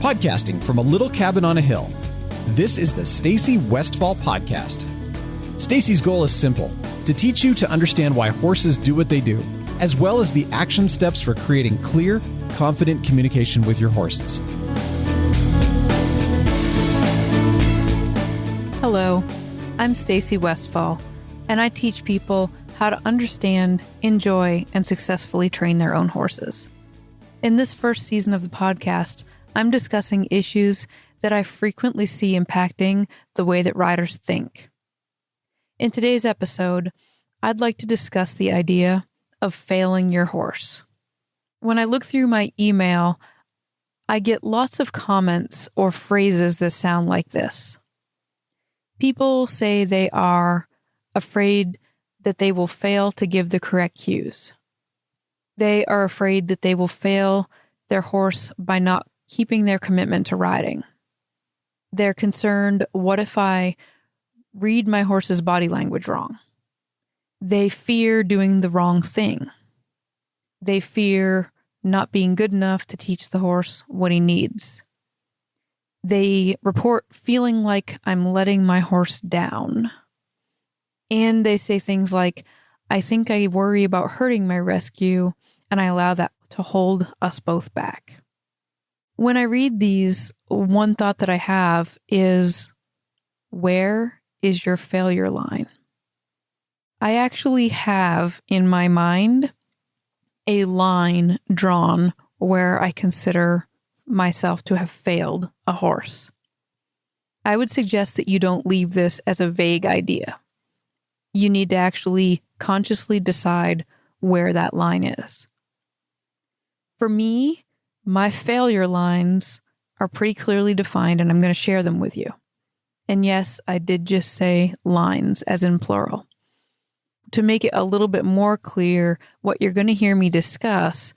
podcasting from a little cabin on a hill. This is the Stacy Westfall podcast. Stacy's goal is simple: to teach you to understand why horses do what they do, as well as the action steps for creating clear, confident communication with your horses. Hello, I'm Stacy Westfall, and I teach people how to understand, enjoy, and successfully train their own horses. In this first season of the podcast, I'm discussing issues that I frequently see impacting the way that riders think. In today's episode, I'd like to discuss the idea of failing your horse. When I look through my email, I get lots of comments or phrases that sound like this. People say they are afraid that they will fail to give the correct cues. They are afraid that they will fail their horse by not keeping their commitment to riding. They're concerned, what if I read my horse's body language wrong? They fear doing the wrong thing. They fear not being good enough to teach the horse what he needs. They report feeling like I'm letting my horse down. And they say things like, I think I worry about hurting my rescue, and I allow that to hold us both back. When I read these, one thought that I have is, where is your failure line? I actually have in my mind a line drawn where I consider myself to have failed a horse. I would suggest that you don't leave this as a vague idea. You need to actually consciously decide where that line is. For me, my failure lines are pretty clearly defined, and I'm going to share them with you. And yes, I did just say lines, as in plural. To make it a little bit more clear, what you're going to hear me discuss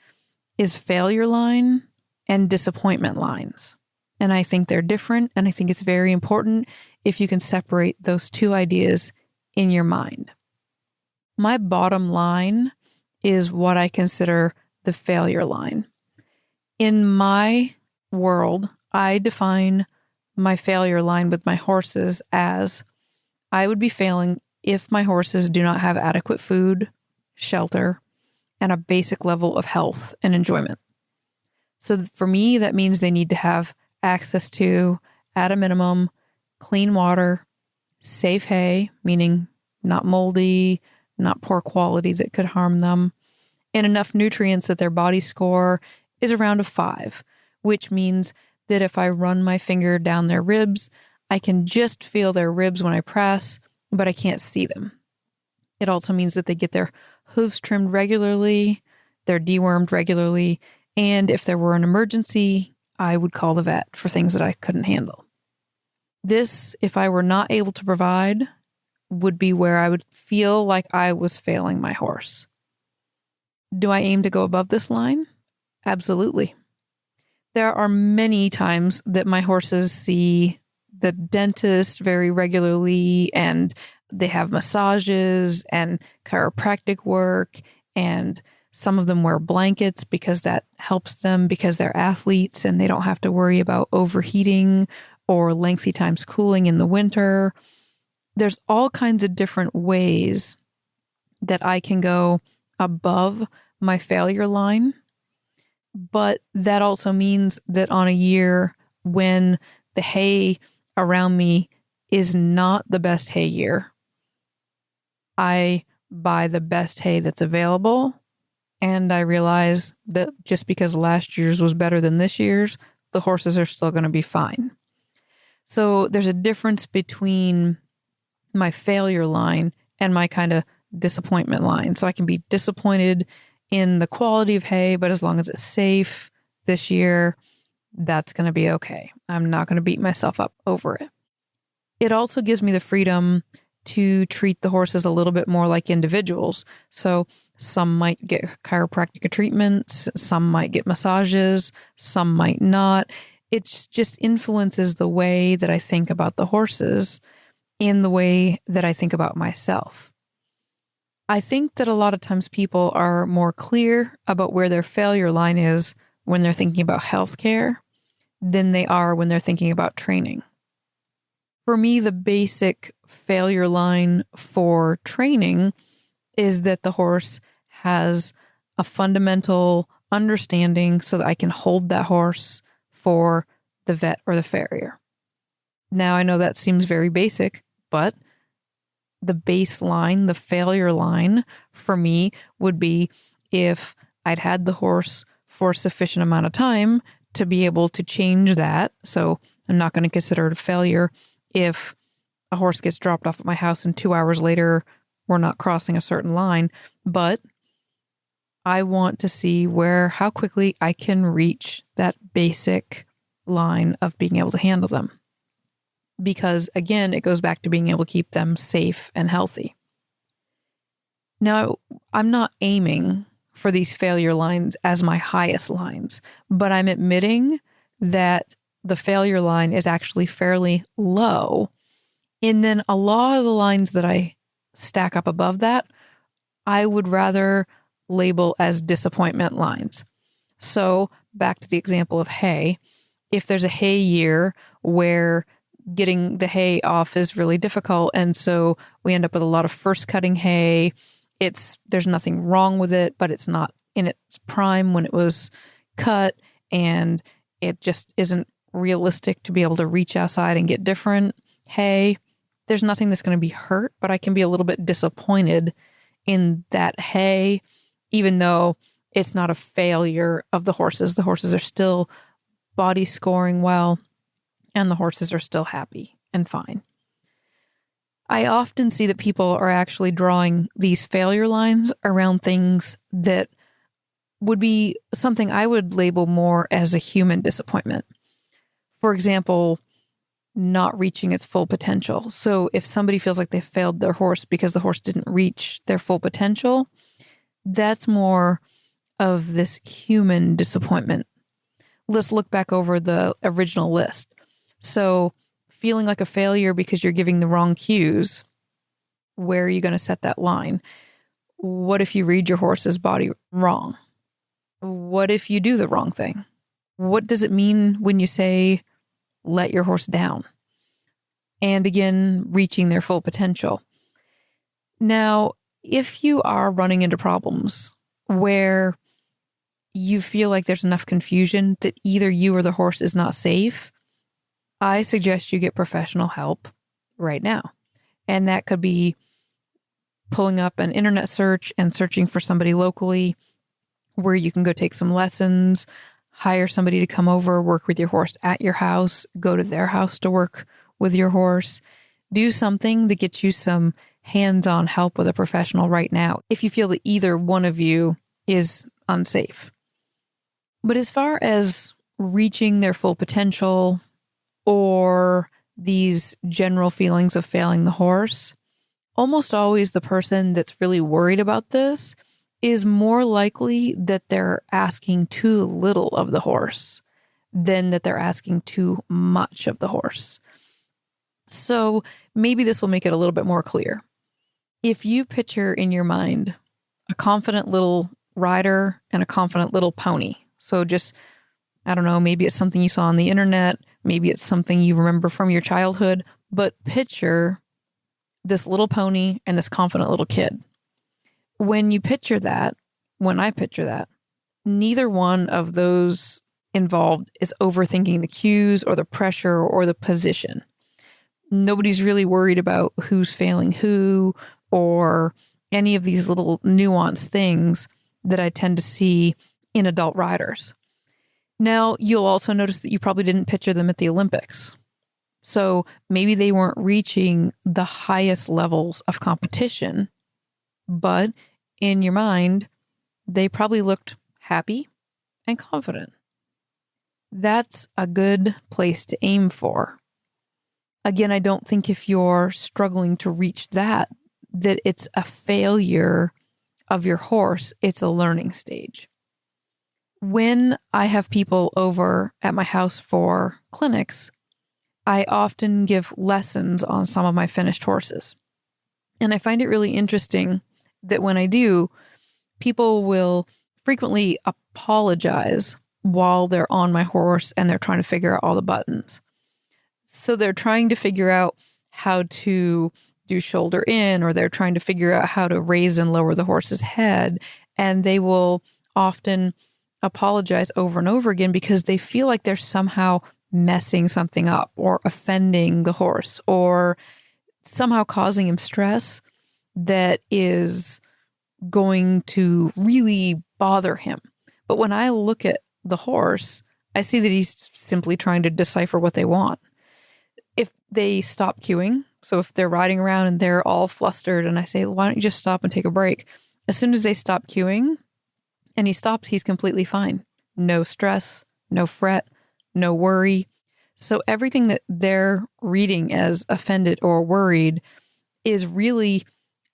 is failure line and disappointment lines. And I think they're different, and I think it's very important if you can separate those two ideas in your mind. My bottom line is what I consider the failure line. In my world, I define my failure line with my horses as I would be failing if my horses do not have adequate food, shelter, and a basic level of health and enjoyment. So for me, that means they need to have access to, at a minimum, clean water, safe hay, meaning not moldy, not poor quality that could harm them, and enough nutrients that their body score is around a 5, which means that if I run my finger down their ribs, I can just feel their ribs when I press, but I can't see them. It also means that they get their hooves trimmed regularly, they're dewormed regularly, and if there were an emergency, I would call the vet for things that I couldn't handle. This, if I were not able to provide, would be where I would feel like I was failing my horse. Do I aim to go above this line? Absolutely. There are many times that my horses see the dentist very regularly, and they have massages and chiropractic work, and some of them wear blankets because that helps them because they're athletes and they don't have to worry about overheating or lengthy times cooling in the winter. There's all kinds of different ways that I can go above my failure line. But that also means that on a year when the hay around me is not the best hay year, I buy the best hay that's available. And I realize that just because last year's was better than this year's, the horses are still going to be fine. So there's a difference between my failure line and my kind of disappointment line. So I can be disappointed in the quality of hay, but as long as it's safe this year, that's going to be okay. I'm not going to beat myself up over it. It also gives me the freedom to treat the horses a little bit more like individuals. So some might get chiropractic treatments, some might get massages, some might not. It just influences the way that I think about the horses in the way that I think about myself. I think that a lot of times people are more clear about where their failure line is when they're thinking about healthcare than they are when they're thinking about training. For me, the basic failure line for training is that the horse has a fundamental understanding so that I can hold that horse for the vet or the farrier. Now, I know that seems very basic, but the baseline, the failure line for me would be if I'd had the horse for a sufficient amount of time to be able to change that. So I'm not going to consider it a failure if a horse gets dropped off at my house and 2 hours later we're not crossing a certain line, but I want to see how quickly I can reach that basic line of being able to handle them. Because again, it goes back to being able to keep them safe and healthy. Now, I'm not aiming for these failure lines as my highest lines, but I'm admitting that the failure line is actually fairly low. And then a lot of the lines that I stack up above that, I would rather label as disappointment lines. So back to the example of hay. If there's a hay year where getting the hay off is really difficult, and so we end up with a lot of first cutting hay, there's nothing wrong with it, but it's not in its prime when it was cut, and it just isn't realistic to be able to reach outside and get different hay. There's nothing that's going to be hurt, but I can be a little bit disappointed in that hay, even though it's not a failure of the horses. The horses are still body scoring well, and the horses are still happy and fine. I often see that people are actually drawing these failure lines around things that would be something I would label more as a human disappointment. For example, not reaching its full potential. So if somebody feels like they failed their horse because the horse didn't reach their full potential, that's more of this human disappointment. Let's look back over the original list. So feeling like a failure because you're giving the wrong cues, where are you going to set that line? What if you read your horse's body wrong? What if you do the wrong thing? What does it mean when you say, let your horse down? And again, reaching their full potential. Now, if you are running into problems where you feel like there's enough confusion that either you or the horse is not safe, I suggest you get professional help right now. And that could be pulling up an internet search and searching for somebody locally where you can go take some lessons, hire somebody to come over, work with your horse at your house, go to their house to work with your horse. Do something that gets you some hands-on help with a professional right now if you feel that either one of you is unsafe. But as far as reaching their full potential or these general feelings of failing the horse, almost always the person that's really worried about this is more likely that they're asking too little of the horse than that they're asking too much of the horse. So maybe this will make it a little bit more clear. If you picture in your mind a confident little rider and a confident little pony, so just, I don't know, maybe it's something you saw on the internet, maybe it's something you remember from your childhood, but picture this little pony and this confident little kid. When you picture that, when I picture that, neither one of those involved is overthinking the cues or the pressure or the position. Nobody's really worried about who's failing who or any of these little nuanced things that I tend to see in adult riders. Now, you'll also notice that you probably didn't picture them at the Olympics. So maybe they weren't reaching the highest levels of competition, but in your mind, they probably looked happy and confident. That's a good place to aim for. Again, I don't think if you're struggling to reach that it's a failure of your horse. It's a learning stage. When I have people over at my house for clinics, I often give lessons on some of my finished horses. And I find it really interesting that when I do, people will frequently apologize while they're on my horse and they're trying to figure out all the buttons. So they're trying to figure out how to do shoulder in, or they're trying to figure out how to raise and lower the horse's head. And they will often apologize over and over again because they feel like they're somehow messing something up or offending the horse or somehow causing him stress that is going to really bother him. But when I look at the horse, I see that he's simply trying to decipher what they want. If they stop cueing, so if they're riding around and they're all flustered and I say, why don't you just stop and take a break? As soon as they stop cueing and he stops, he's completely fine. No stress, no fret, no worry. So everything that they're reading as offended or worried is really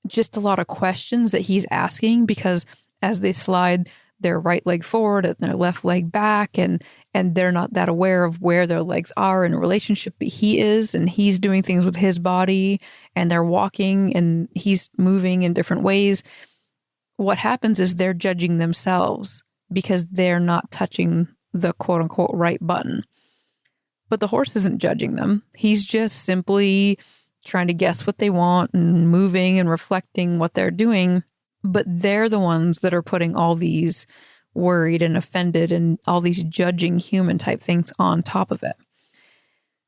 just a lot of questions that he's asking, because as they slide their right leg forward and their left leg back, and they're not that aware of where their legs are in a relationship, but he is, and he's doing things with his body, and they're walking and he's moving in different ways. What happens is they're judging themselves because they're not touching the quote unquote right button. But the horse isn't judging them. He's just simply trying to guess what they want and moving and reflecting what they're doing. But they're the ones that are putting all these worried and offended and all these judging human type things on top of it.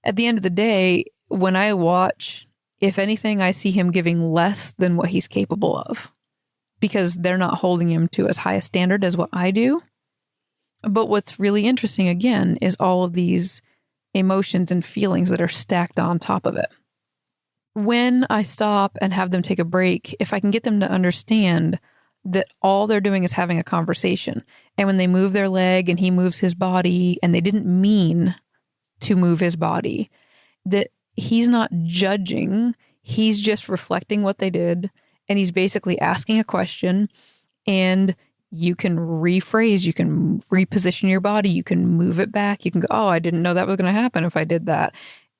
At the end of the day, when I watch, if anything, I see him giving less than what he's capable of, because they're not holding him to as high a standard as what I do. But what's really interesting, again, is all of these emotions and feelings that are stacked on top of it. When I stop and have them take a break, if I can get them to understand that all they're doing is having a conversation, and when they move their leg and he moves his body and they didn't mean to move his body, that he's not judging, he's just reflecting what they did, and he's basically asking a question, and you can rephrase, you can reposition your body, you can move it back, you can go, oh, I didn't know that was going to happen if I did that.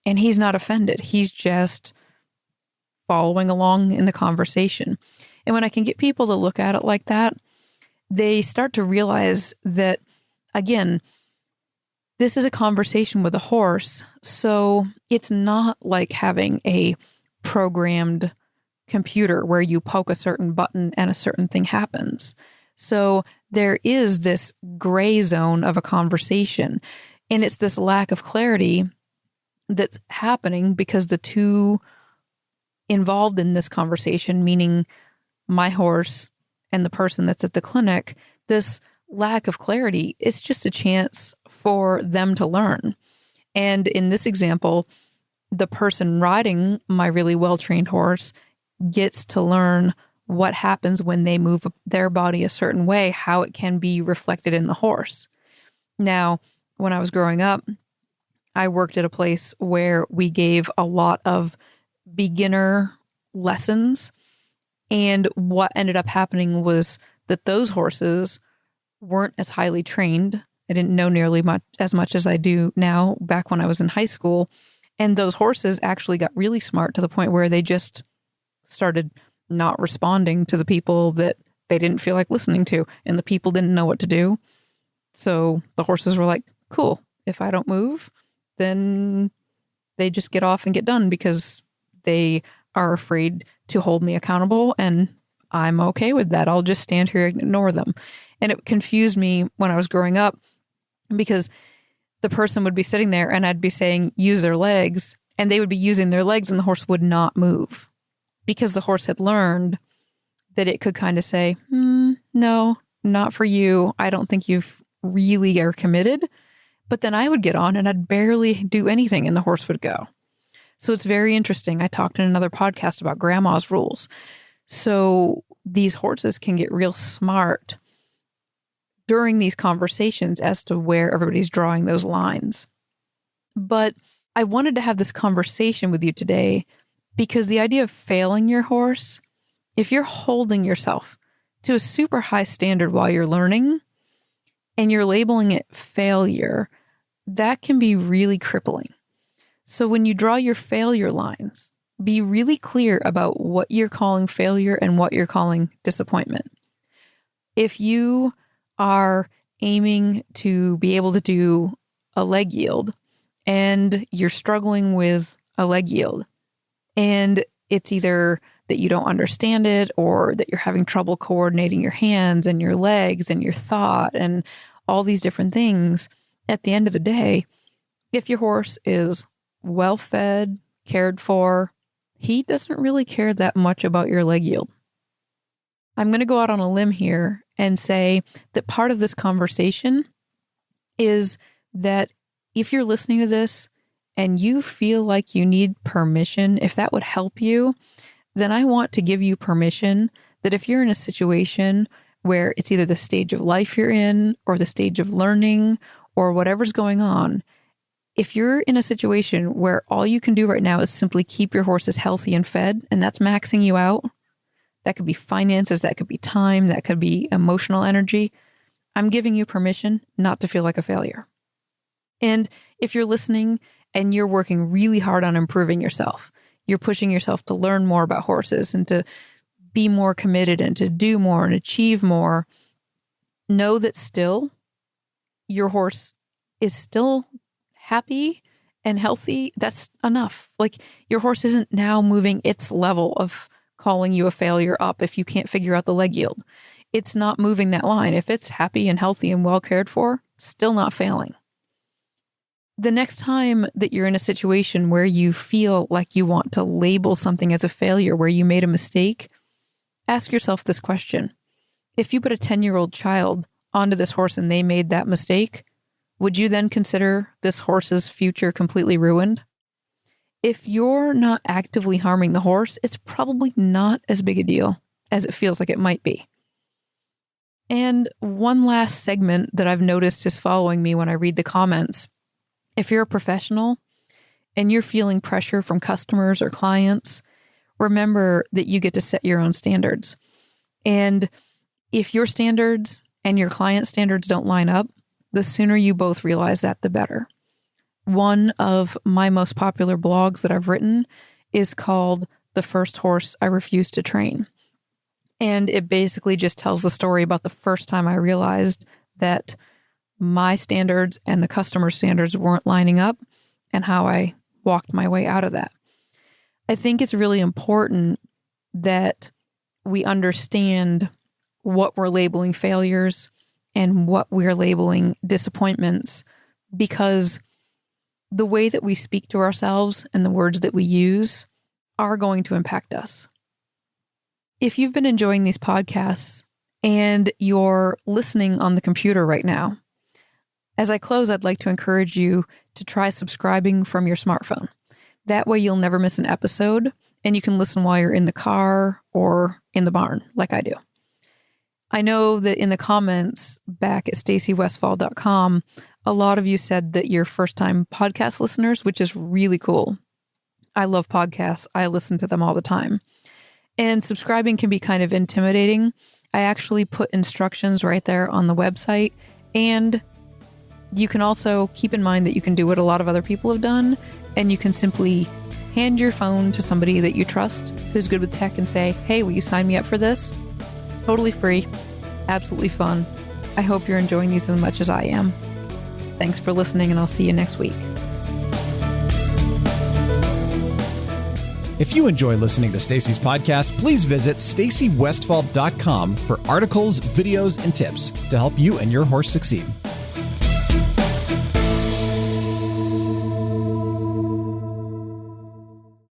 And he's not offended. He's just following along in the conversation. And when I can get people to look at it like that, they start to realize that, again, this is a conversation with a horse. So it's not like having a programmed computer where you poke a certain button and a certain thing happens. So there is this gray zone of a conversation, and it's this lack of clarity that's happening because the two involved in this conversation, meaning my horse and the person that's at the clinic, this lack of clarity, it's just a chance for them to learn. And in this example, the person riding my really well-trained horse gets to learn what happens when they move their body a certain way, how it can be reflected in the horse. Now, when I was growing up, I worked at a place where we gave a lot of beginner lessons. And what ended up happening was that those horses weren't as highly trained. I didn't know nearly as much as I do now back when I was in high school. And those horses actually got really smart to the point where they just started not responding to the people that they didn't feel like listening to. And the people didn't know what to do. So the horses were like, cool, if I don't move, then they just get off and get done because they are afraid to hold me accountable, and I'm okay with that. I'll just stand here and ignore them. And it confused me when I was growing up because the person would be sitting there and I'd be saying, use their legs, and they would be using their legs and the horse would not move because the horse had learned that it could kind of say, no, not for you. I don't think you really are committed. But then I would get on and I'd barely do anything and the horse would go. So it's very interesting. I talked in another podcast about grandma's rules. So these horses can get real smart during these conversations as to where everybody's drawing those lines. But I wanted to have this conversation with you today because the idea of failing your horse, if you're holding yourself to a super high standard while you're learning and you're labeling it failure, that can be really crippling. So when you draw your failure lines, be really clear about what you're calling failure and what you're calling disappointment. If you are aiming to be able to do a leg yield and you're struggling with a leg yield, and it's either that you don't understand it or that you're having trouble coordinating your hands and your legs and your thought and all these different things, at the end of the day, if your horse is well fed, cared for, he doesn't really care that much about your leg yield. I'm going to go out on a limb here and say that part of this conversation is that if you're listening to this and you feel like you need permission, if that would help you, then I want to give you permission that if you're in a situation where it's either the stage of life you're in or the stage of learning or whatever's going on, if you're in a situation where all you can do right now is simply keep your horses healthy and fed, and that's maxing you out, that could be finances, that could be time, that could be emotional energy, I'm giving you permission not to feel like a failure. And if you're listening and you're working really hard on improving yourself, you're pushing yourself to learn more about horses and to be more committed and to do more and achieve more, know that still your horse is still happy and healthy. That's enough. Like, your horse isn't now moving its level of calling you a failure up if you can't figure out the leg yield. It's not moving that line. If it's happy and healthy and well cared for, still not failing. The next time that you're in a situation where you feel like you want to label something as a failure, where you made a mistake, ask yourself this question. If you put a 10-year-old child onto this horse and they made that mistake, would you then consider this horse's future completely ruined? If you're not actively harming the horse, it's probably not as big a deal as it feels like it might be. And one last segment that I've noticed is following me when I read the comments. If you're a professional and you're feeling pressure from customers or clients, remember that you get to set your own standards. And if your standards and your client standards don't line up, the sooner you both realize that, the better. One of my most popular blogs that I've written is called The First Horse I Refused to Train. And it basically just tells the story about the first time I realized that my standards and the customer standards weren't lining up and how I walked my way out of that. I think it's really important that we understand what we're labeling failures and what we're labeling disappointments, because the way that we speak to ourselves and the words that we use are going to impact us. If you've been enjoying these podcasts and you're listening on the computer right now, as I close, I'd like to encourage you to try subscribing from your smartphone. That way you'll never miss an episode and you can listen while you're in the car or in the barn like I do. I know that in the comments back at stacywestfall.com, a lot of you said that you're first-time podcast listeners, which is really cool. I love podcasts. I listen to them all the time. And subscribing can be kind of intimidating. I actually put instructions right there on the website, and you can also keep in mind that you can do what a lot of other people have done, and you can simply hand your phone to somebody that you trust who's good with tech and say, hey, will you sign me up for this? Totally free. Absolutely fun. I hope you're enjoying these as much as I am. Thanks for listening, and I'll see you next week. If you enjoy listening to Stacy's podcast, please visit stacywestfall.com for articles, videos, and tips to help you and your horse succeed.